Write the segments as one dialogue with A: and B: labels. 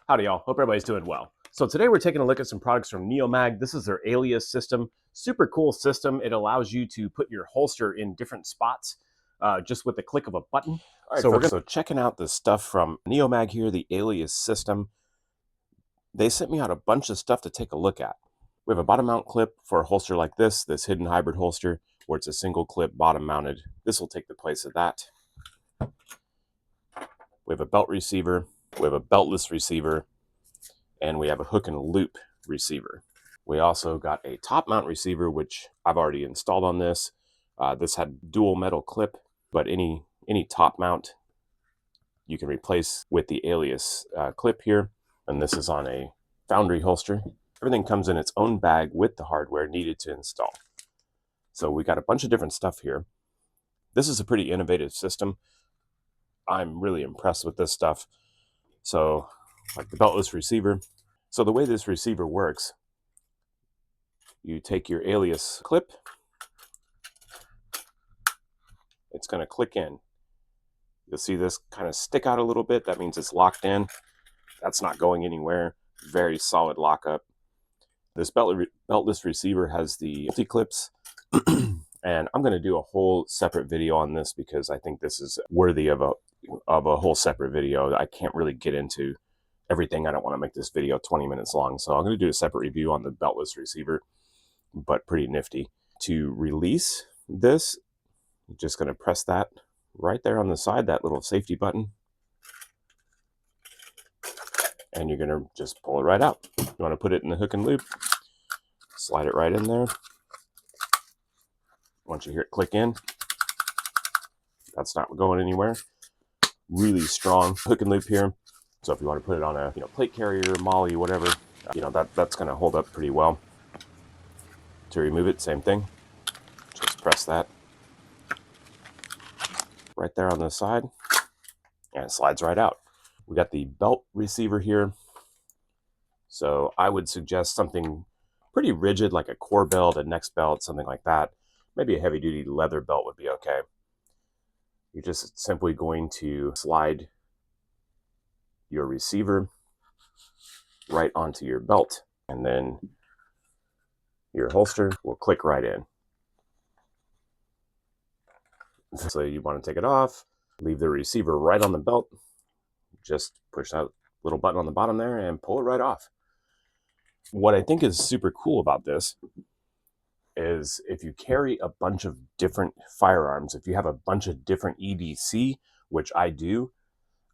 A: Howdy y'all, hope everybody's doing well. So today we're taking a look at some products from Neomag. This is their Alias system. Super cool system. It allows you to put your holster in different spots just with the click of a button. All right, so
B: So checking out the stuff from Neomag here, the Alias system. They sent me out a bunch of stuff to take a look at. We have a bottom mount clip for a holster like this hidden hybrid holster, where it's a single clip bottom mounted. This will take the place of that. We have a belt receiver, we have a beltless receiver, and we have a hook and loop receiver. We also got a top mount receiver, which I've already installed on this. This had dual metal clip, but any top mount you can replace with the Alias clip here. And this is on a Foundry holster. Everything comes in its own bag with the hardware needed to install. So we got a bunch of different stuff here. This is a pretty innovative system. I'm really impressed with this stuff. So like the beltless receiver. So the way this receiver works, you take your Alias clip, it's going to click in. You'll see this kind of stick out a little bit. That means it's locked in. That's not going anywhere. Very solid lockup. This beltless receiver has the clips. And I'm going to do a whole separate video on this because I think this is worthy of a whole separate video. I can't really get into everything. I don't want to make this video 20 minutes long. So I'm going to do a separate review on the beltless receiver, but pretty nifty. To release this, I'm just going to press that right there on the side, that little safety button. And you're going to just pull it right out. You want to put it in the hook and loop, slide it right in there. Once you hear it click in, that's not going anywhere. Really strong hook and loop here. So if you want to put it on a plate carrier, molly, whatever, that's going to hold up pretty well. To remove it, same thing. Just press that right there on the side, and it slides right out. We got the belt receiver here. So I would suggest something pretty rigid, like a core belt, a next belt, something like that. Maybe a heavy duty leather belt would be okay. You're just simply going to slide your receiver right onto your belt, and then your holster will click right in. So you want to take it off, leave the receiver right on the belt, just push that little button on the bottom there and pull it right off. What I think is super cool about this is if you carry a bunch of different firearms, if you have a bunch of different EDC, which I do,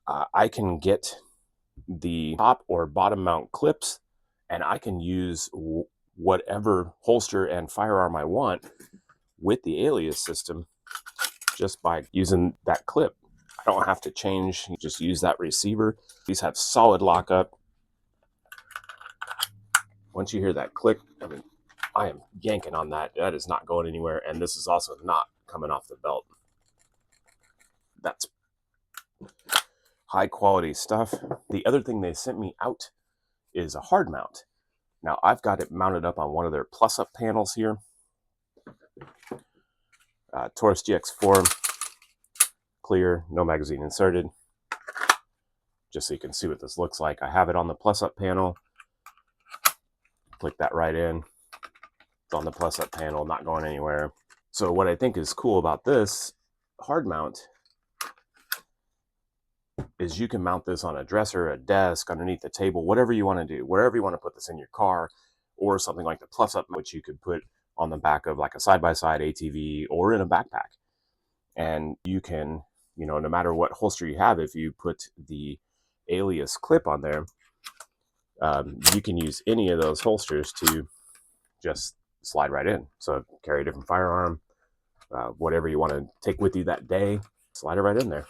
B: I can get the top or bottom mount clips and I can use whatever holster and firearm I want with the Alias system just by using that clip. I don't have to change, just use that receiver. These have solid lockup. Once you hear that click, I am yanking on that. That is not going anywhere, and this is also not coming off the belt. That's high quality stuff. The other thing they sent me out is a hard mount. Now I've got it mounted up on one of their plus-up panels here. Taurus GX4, clear, no magazine inserted. Just so you can see what this looks like. I have it on the plus-up panel. Click that right in. It's on the plus-up panel, not going anywhere. So what I think is cool about this hard mount is you can mount this on a dresser, a desk, underneath a table, whatever you want to do, wherever you want to put this in your car, or something like the plus-up, which you could put on the back of like a side-by-side ATV or in a backpack. And you can, no matter what holster you have, if you put the Alias clip on there, you can use any of those holsters to just slide right in. So carry a different firearm, whatever you want to take with you that day, slide it right in there.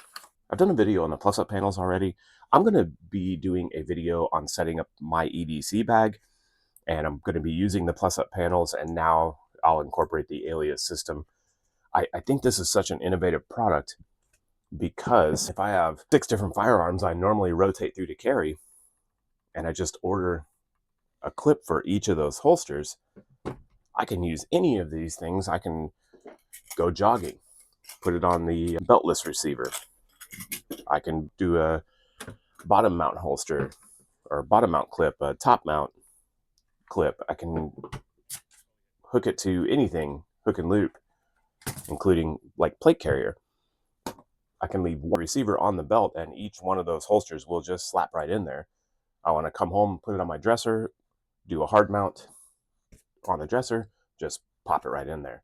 B: I've done a video on the plus-up panels already. I'm going to be doing a video on setting up my EDC bag, and I'm going to be using the plus-up panels, and now I'll incorporate the Alias system. I think this is such an innovative product because if I have 6 different firearms I normally rotate through to carry, and I just order a clip for each of those holsters, I can use any of these things. I can go jogging, put it on the beltless receiver. I can do a bottom mount holster, or bottom mount clip, a top mount clip. I can hook it to anything, hook and loop, including like plate carrier. I can leave one receiver on the belt and each one of those holsters will just slap right in there. I want to come home, put it on my dresser, do a hard mount on the dresser, just pop it right in there.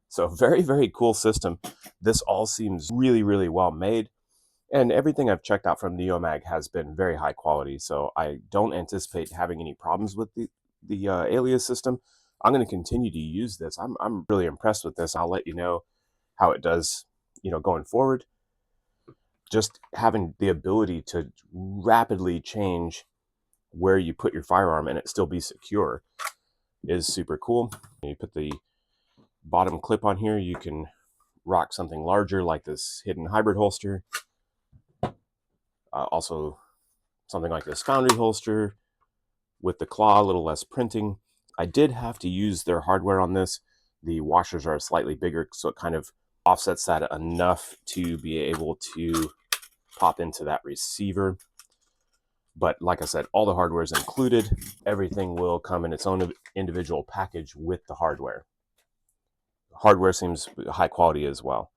B: So very, very cool system. This all seems really, really well made. And everything I've checked out from Neomag has been very high quality. So I don't anticipate having any problems with the Alias system. I'm going to continue to use this. I'm really impressed with this. I'll let you know how it does, going forward. Just having the ability to rapidly change where you put your firearm and it still be secure is super cool. You put the bottom clip on here, you can rock something larger like this hidden hybrid holster. Also something like this Foundry holster with the claw, a little less printing. I did have to use their hardware on this. The washers are slightly bigger, so it kind of offsets that enough to be able to pop into that receiver. But like I said, all the hardware is included. Everything will come in its own individual package with the hardware. Hardware seems high quality as well.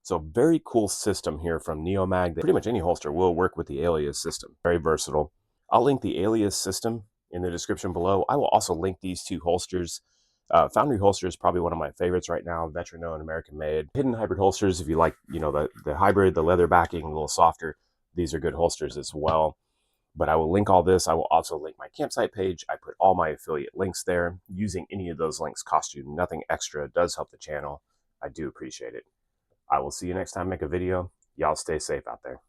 B: So very cool system here from Neomag. Pretty much any holster will work with the Alias system. Very versatile. I'll link the Alias system in the description below. I will also link these two holsters. Foundry holster is probably one of my favorites right now. Veteran-owned, American-made. Hidden hybrid holsters, if you like, the hybrid, the leather backing, a little softer. These are good holsters as well. But I will link all this. I will also link my campsite page. I put all my affiliate links there. Using any of those links costs you nothing extra. It does help the channel. I do appreciate it. I will see you next time. Make a video. Y'all stay safe out there.